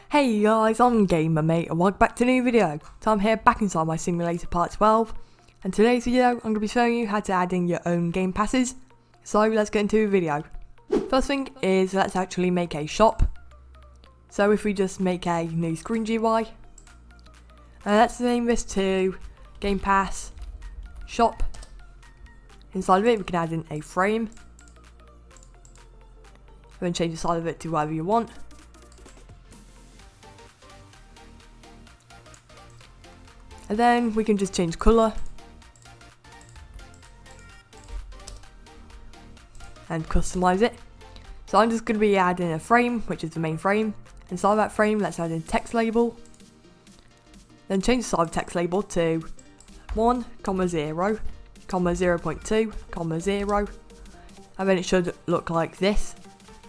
Hey guys, I'm Gamer Mate and welcome back to a new video. So I'm here back inside my simulator part 12, and today's video I'm going to be showing you how to add in your own game passes. So let's get into the video. First thing is, let's actually make a shop. So if we just make a new screen GUI, let's name this to Gamepass shop. Inside of it we can add in a frame, and then change the size of it to whatever you want. And then we can just change colour and customise it. So I'm just going to be adding a frame, which is the main frame. Inside that frame, let's add in text label. Then change the size of text label to 1, 0, 0.2, 0. And then it should look like this.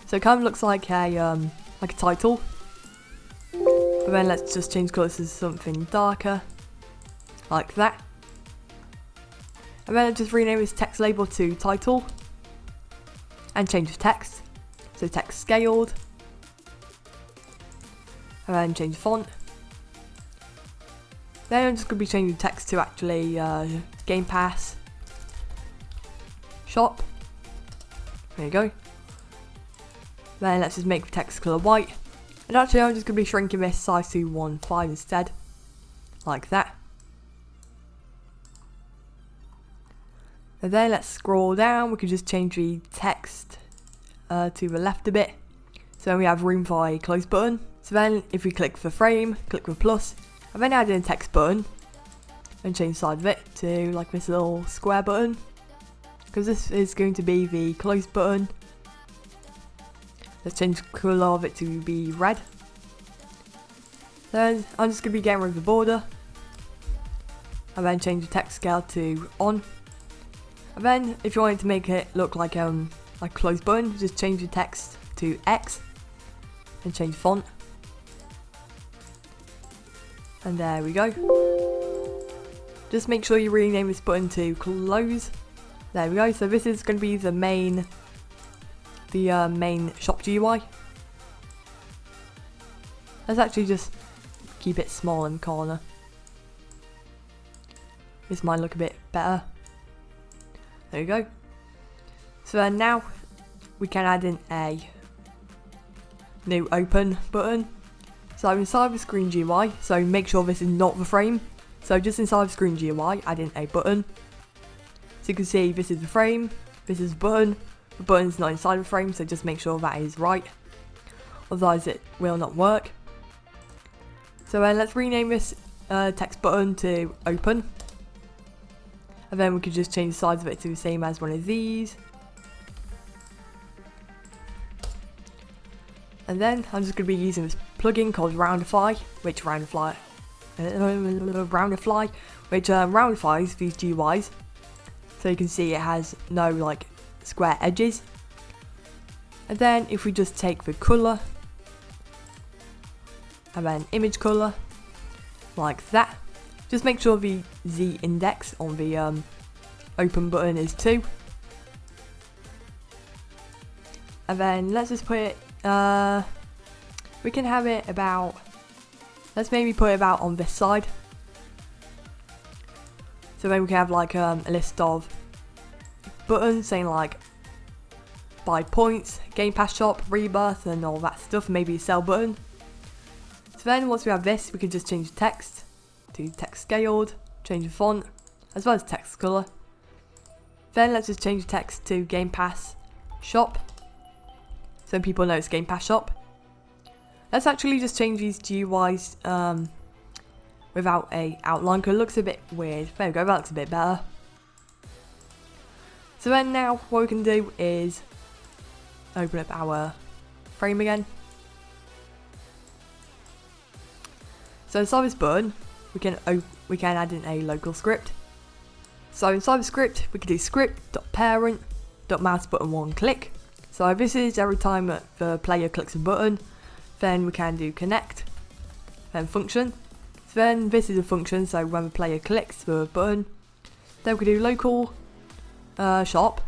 So it kind of looks like a title. But then let's just change colours to something darker, like that. And then I'll just rename this text label to title and change the text, so text scaled, and then change the font. Then I'm just going to be changing the text to actually Gamepass shop. There you go. Then let's just make the text colour white, and actually I'm just going to be shrinking this size to 1.5 instead, like that. And then let's scroll down. We can just change the text to the left a bit, so we have room for a close button. So then if we click the frame, click the plus, and then add in a text button and change the side of it to like this little square button, because this is going to be the close button. Let's change the colour of it to be red. Then I'm just going to be getting rid of the border, and then change the text scale to on. And then if you wanted to make it look like a close button, just change the text to X and change font. And there we go. Just make sure you rename this button to close. There we go. So this is going to be the main shop GUI. Let's actually just keep it small in the corner. This might look a bit better. There you go. So then now we can add in a new open button. So inside the screen GUI, so make sure this is not the frame. So just inside the screen GUI, add in a button. So you can see this is the frame, this is the button. The button's not inside the frame, so just make sure that is right. Otherwise it will not work. So then let's rename this text button to open. And then we could just change the size of it to the same as one of these. And then I'm just going to be using this plugin called Roundify, which roundifies these GUIs. So you can see it has no like square edges. And then if we just take the colour and then image colour like that. Just make sure the Z index on the open button is 2. And then let's just put it, we can have it about, let's maybe put it about on this side. So then we can have like a list of buttons saying like buy points, Game Pass shop, rebirth and all that stuff, maybe a sell button. So then once we have this, we can just change the text to text scaled, change the font, as well as text colour. Then let's just change the text to Game Pass shop, so people know it's Game Pass shop. Let's actually just change these GUIs without a outline, because it looks a bit weird. There we go, that looks a bit better. So then now what we can do is open up our frame again. So inside this button, we can add in a local script. So inside the script, we can do script.parent.mouse button 1 click. So this is every time that the player clicks a button. Then we can do connect, then function. So then this is a function, so when the player clicks the button, then we can do local shop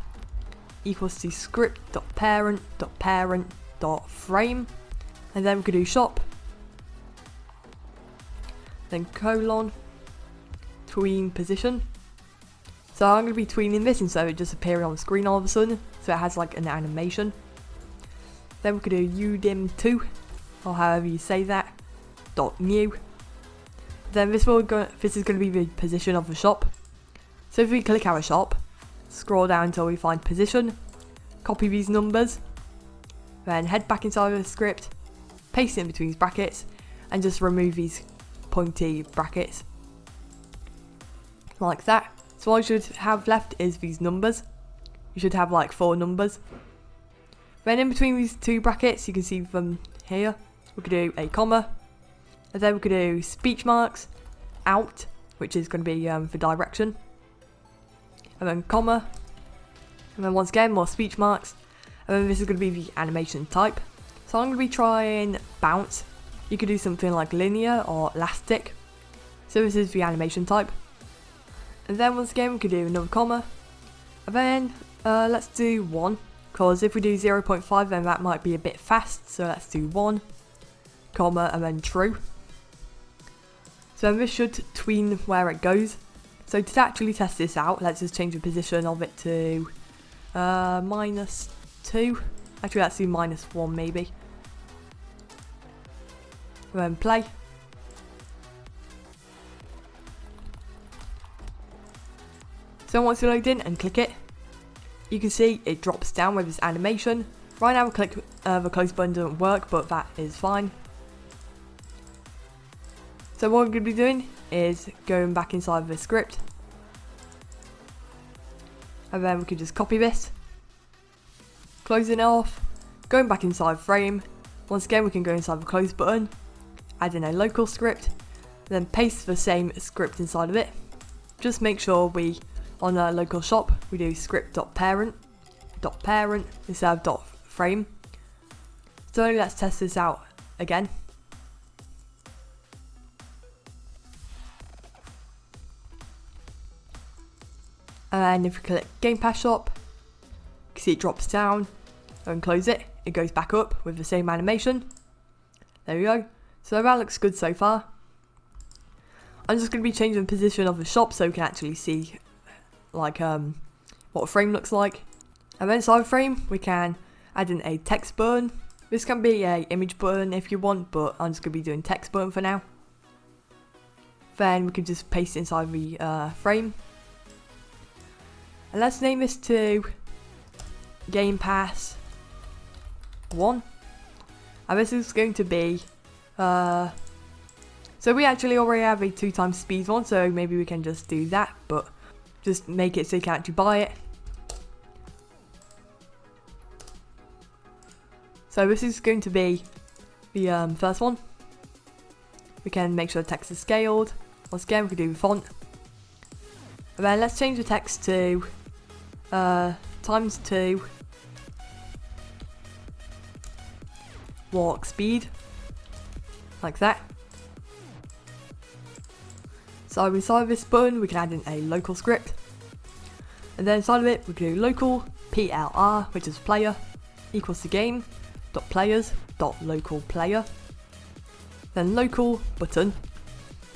equals to script.parent.parent.frame, and then we can do shop then colon, tween position. So I'm going to be tweening this instead of it just appearing on the screen all of a sudden, so it has like an animation. Then we could do udim2, or however you say that, .new. Then this is going to be the position of the shop. So if we click our shop, scroll down until we find position, copy these numbers, then head back inside of the script, paste it in between these brackets, and just remove these pointy brackets. Like that. So all you should have left is these numbers. You should have like 4 numbers. Then in between these 2 brackets, you can see them here, we could do a comma, and then we could do speech marks, out, which is going to be for direction, and then comma, and then once again more speech marks, and then this is going to be the animation type. So I'm going to be trying bounce. You could do something like linear or elastic. So this is the animation type. And then once again we could do another comma, and then let's do 1, because if we do 0.5 then that might be a bit fast, so let's do 1, comma, and then true. So then this should tween where it goes. So to actually test this out, let's just change the position of it to -2. Actually let's do -1 maybe. And then play. So once you load in and click it, you can see it drops down with this animation. Right now the close button doesn't work, but that is fine. So what we're going to be doing is going back inside the script, and then we can just copy this, closing it off, going back inside frame. Once again we can go inside the close button, add in a local script, then paste the same script inside of it. Just make sure on our local shop we do script.parent instead of .frame. So let's test this out again. And if we click Gamepass shop, you can see it drops down, and close it, it goes back up with the same animation. There we go. So that looks good so far. I'm just going to be changing the position of the shop so we can actually see like what a frame looks like. And then inside frame we can add in a text button. This can be a image button if you want, but I'm just going to be doing text button for now. Then we can just paste it inside the frame. And let's name this to Gamepass 1. And this is going to be so we actually already have a 2x speed one, so maybe we can just do that, but just make it so you can actually buy it. So this is going to be the first one. We can make sure the text is scaled. Once again we can do the font. And then let's change the text to ×2 walk speed, like that. So inside of this button we can add in a local script, and then inside of it we can do local plr, which is player, equals to game dot players dot local player, then local button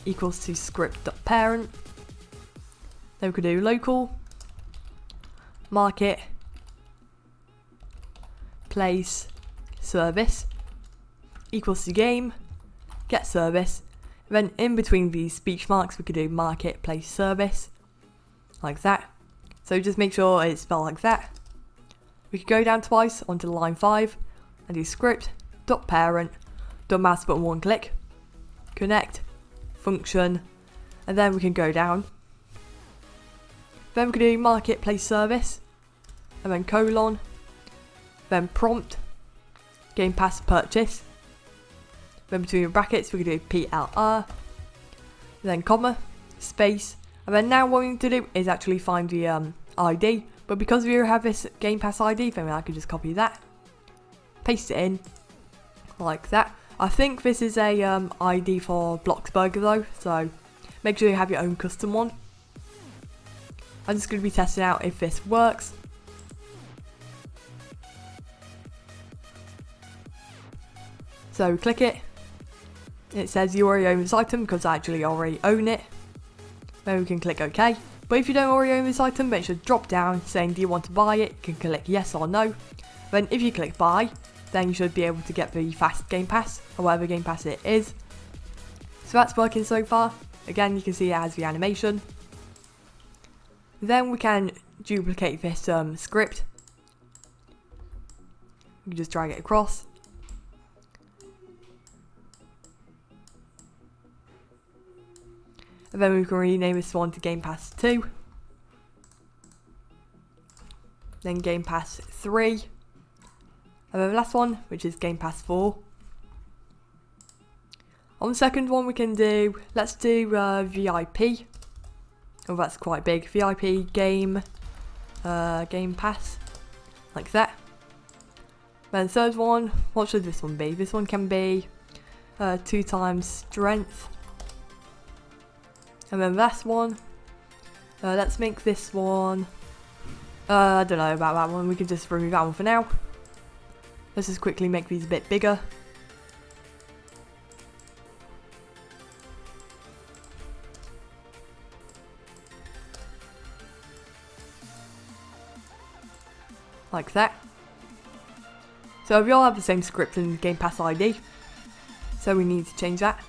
equals to script dot parent. Then we could do local market place service equals to game get service. Then in between these speech marks we could do marketplace service, like that. So just make sure it's spelled like that. We could go down twice onto line 5 and do script.parent.mouse button 1 click, connect, function, and then we can go down. Then we could do marketplace service, and then colon, then prompt, Gamepass purchase. Then between the brackets we could do PLR, then comma, space, and then now what we need to do is actually find the ID, but because we have this Gamepass ID then I could just copy that, paste it in, like that. I think this is a ID for Bloxburger though, so make sure you have your own custom one. I'm just going to be testing out if this works. So click it, it says you already own this item because I actually already own it. Then we can click OK. But if you don't already own this item, then it should drop down saying do you want to buy it. You can click yes or no. Then if you click buy, then you should be able to get the fast Game Pass, or whatever Game Pass it is. So that's working so far. Again, you can see it has the animation. Then we can duplicate this script. You can just drag it across. And then we can rename this one to Game Pass 2. Then Game Pass 3. And then the last one, which is Game Pass 4. On the second one we can do, let's do VIP. Oh, that's quite big. VIP Game Pass. Like that. Then the third one, what should this one be? This one can be 2 times strength. And then the last one, let's make this one, I don't know about that one, we can just remove that one for now. Let's just quickly make these a bit bigger. Like that. So we all have the same script in Game Pass ID, so we need to change that.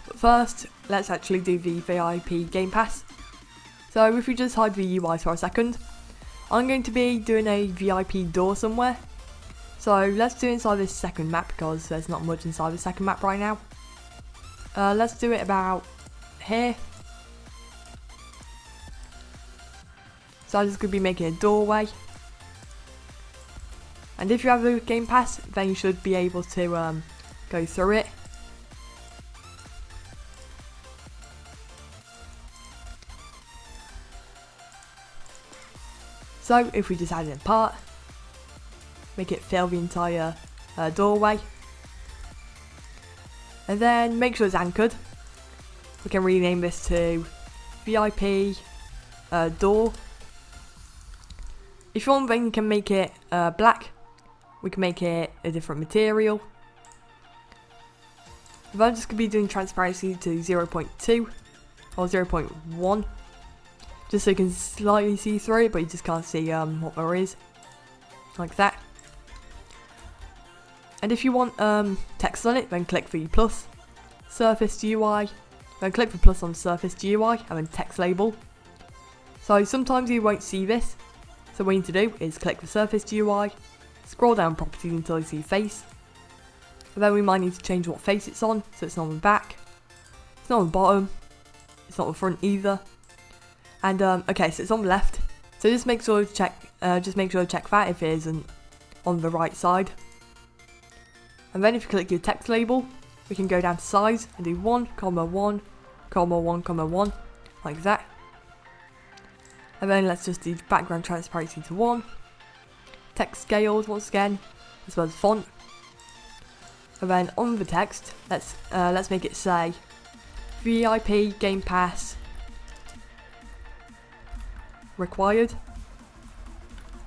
But first, let's actually do the VIP Game Pass. So if we just hide the UI for a second, I'm going to be doing a VIP door somewhere. So let's do it inside this second map because there's not much inside the second map right now. Let's do it about here. So I'm just going to be making a doorway. And if you have a Game Pass, then you should be able to go through it. So if we just add it apart, make it fill the entire doorway, and then make sure it's anchored. We can rename this to VIP door. If you want, then you can make it black. We can make it a different material. But I'm just going to be doing transparency to 0.2 or 0.1. Just so you can slightly see through it, but you just can't see what there is. Like that. And if you want text on it, then click the plus. Surface GUI. Then click the plus on Surface GUI and then text label. So sometimes you won't see this. So what you need to do is click the Surface GUI. Scroll down properties until you see face. And then we might need to change what face it's on. So it's not on the back. It's not on the bottom. It's not on the front either. And okay, so it's on the left. So just make sure to check that if it isn't on the right side. And then if you click your text label, we can go down to size and do 1, 1, 1, 1, like that. And then let's just do background transparency to 1. Text scaled once again, as well as font. And then on the text, let's make it say VIP Game Pass required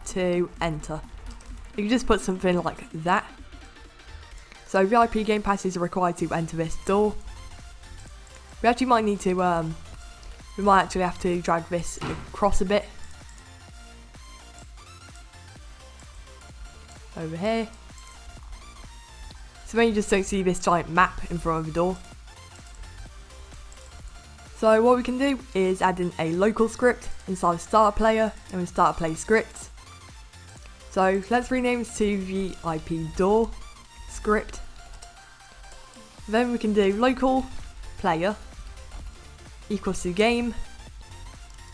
to enter. You can just put something like that. So VIP Game Pass is required to enter this door. We actually might need to, we might actually have to drag this across a bit. Over here. So then you just don't see this giant map in front of the door. So what we can do is add in a local script inside the starter player and we start play scripts. So let's rename this to VIP door script. Then we can do local player equals to game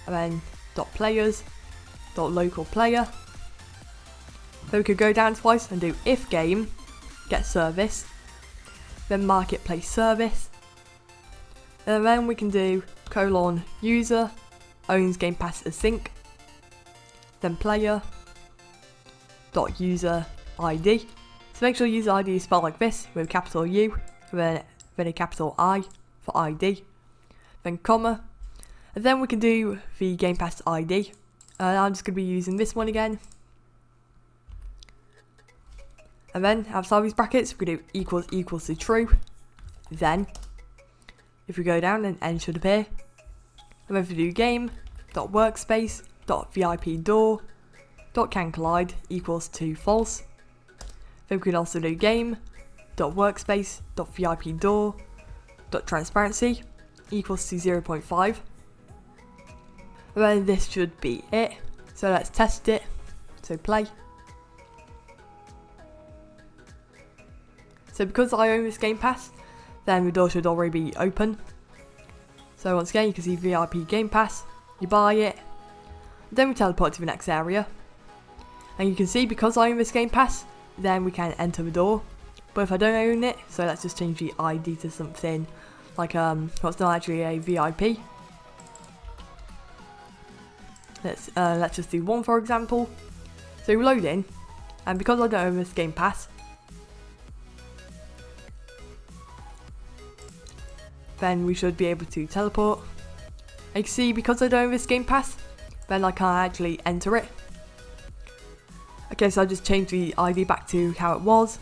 and then dot players dot local player. Then we could go down twice and do if game get service, then marketplace service, and then we can do colon user owns Game Pass async, then player dot user ID. So make sure user ID is spelled like this with a capital U, then a capital I for ID, then comma, and then we can do the Game Pass ID. I'm just going to be using this one again. And then outside these brackets, we can do equals to true. then. If we go down, then n should appear. And then if we do game.workspace.vipdoor.canCollide equals to false. Then we can also do game.workspace.vipdoor.transparency equals to 0.5. And then this should be it. So let's test it. So play. So because I own this Game Pass, then the door should already be open. So once again, you can see VIP Game Pass, you buy it, then we teleport to the next area. And you can see because I own this Game Pass, then we can enter the door. But if I don't own it, so let's just change the ID to something like what's not actually a VIP. Let's just do 1 for example. So we load in, and because I don't own this Game Pass, then we should be able to teleport. And you can see because I don't own this Game Pass, then I can't actually enter it. Okay, so I just changed the ID back to how it was.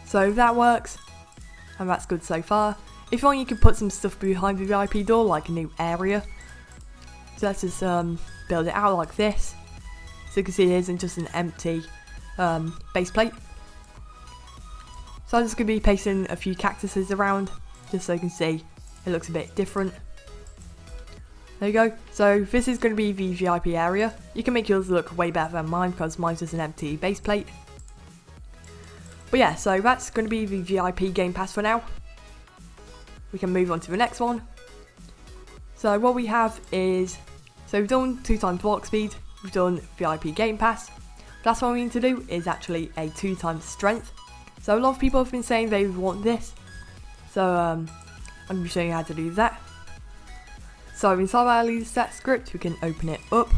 So that works, and that's good so far. If you want, you can put some stuff behind the VIP door, like a new area. So let's just build it out like this. So you can see it isn't just an empty base plate. So I'm just going to be pasting a few cactuses around, just so you can see it looks a bit different. There you go. So this is going to be the VIP area. You can make yours look way better than mine because mine's just an empty base plate. But yeah, so that's going to be the VIP Game Pass for now. We can move on to the next one. So what we have is, so we've done 2x walk speed, we've done VIP Game Pass. Last one we need to do is actually a 2x strength. So a lot of people have been saying they want this. So I'm going to be showing you how to do that. So inside our leader stat script, we can open it up.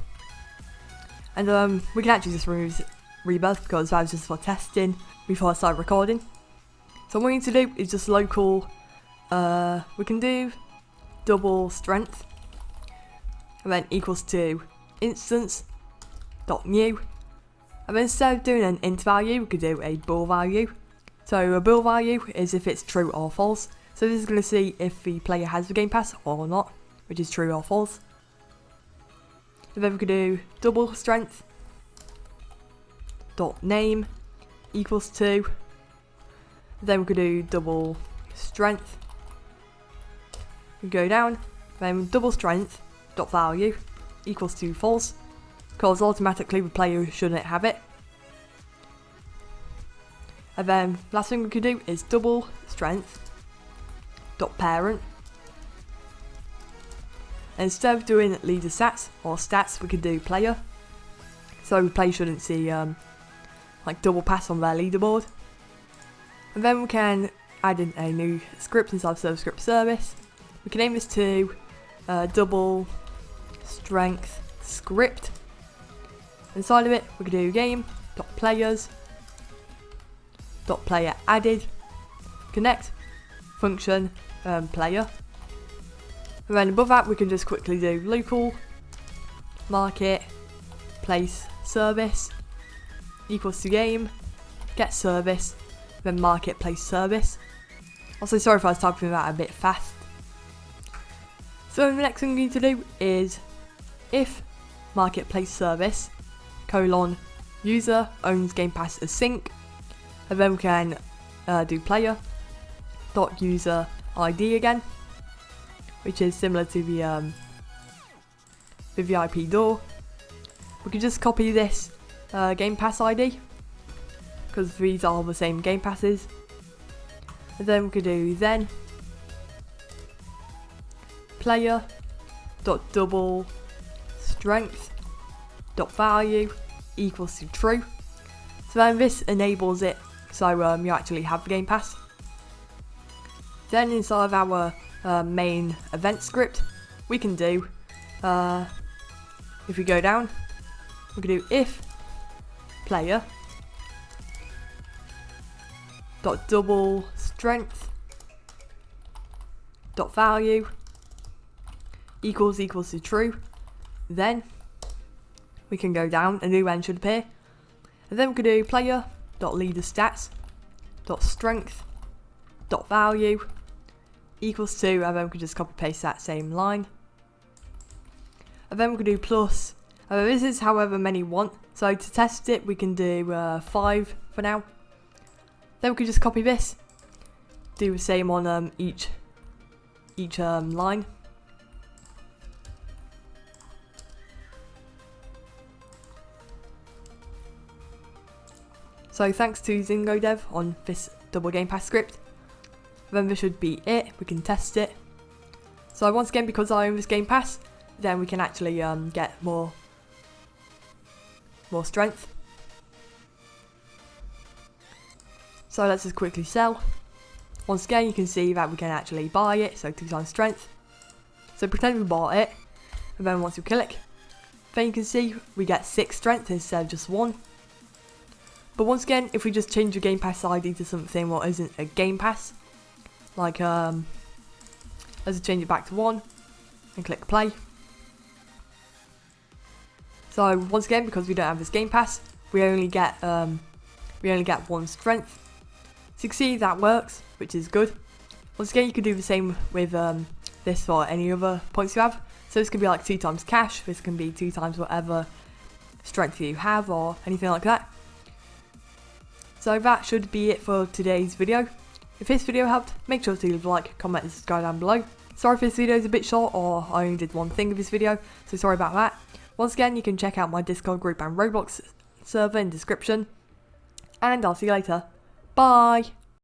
And we can actually just remove rebirth because that was just for testing before I start recording. So what we need to do is just local, we can do double strength. And then equals to instance.new. And then instead of doing an int value, we could do a bool value. So a bool value is if it's true or false. So this is going to see if the player has the Game Pass or not, which is true or false. And then we could do double strength dot name equals to. Then we could do double strength. We go down. Then double strength dot value equals to false, because automatically the player shouldn't have it. And then last thing we could do is double strength dot parent. And instead of doing leader stats or stats, we could do player. So the player shouldn't see like double pass on their leaderboard. And then we can add in a new script inside server script service. We can name this to double strength script. Inside of it, we can do game.players.player added connect function player. And then above that, we can just quickly do local market place service equals to game get service, then marketplace service. Also, sorry if I was typing that a bit fast. So the next thing we need to do is if marketplace service user owns Game Pass as sync, and then we can do player dot user ID again, which is similar to the VIP door. We can just copy this Game Pass ID because these are the same Game Passes, and then we could do then player dot double strength dot value equals to true. So then this enables it so you actually have the Game Pass. Then inside of our main event script, we can do if we go down, we can do if player dot double strength dot value equals to true. Then we can go down, a new end should appear, and then we can do player dot leader stats dot strength dot value equals 2, and then we can just copy paste that same line. And then we can do plus. This is however many we want. So to test it, we can do 5 for now. Then we can just copy this. Do the same on each line. So thanks to ZingoDev on this double Game Pass script. Then this should be it. We can test it. So once again, because I own this Game Pass, then we can actually get more strength. So let's just quickly sell. Once again, you can see that we can actually buy it, so 2 times strength. So pretend we bought it, and then once you click, then you can see we get 6 strength instead of just 1. But once again, if we just change the Game Pass ID to something what isn't a Game Pass, like let's just change it back to 1 and click play. So once again, because we don't have this Game Pass, we only get 1 strength. So you can see that works, which is good. Once again, you can do the same with this or any other points you have. So this can be like 2 times cash. This can be 2 times whatever strength you have or anything like that. So that should be it for today's video. If this video helped, make sure to leave a like, comment and subscribe down below. Sorry if this video is a bit short or I only did one thing of this video, so sorry about that. Once again, you can check out my Discord group and Roblox server in the description. And I'll see you later. Bye!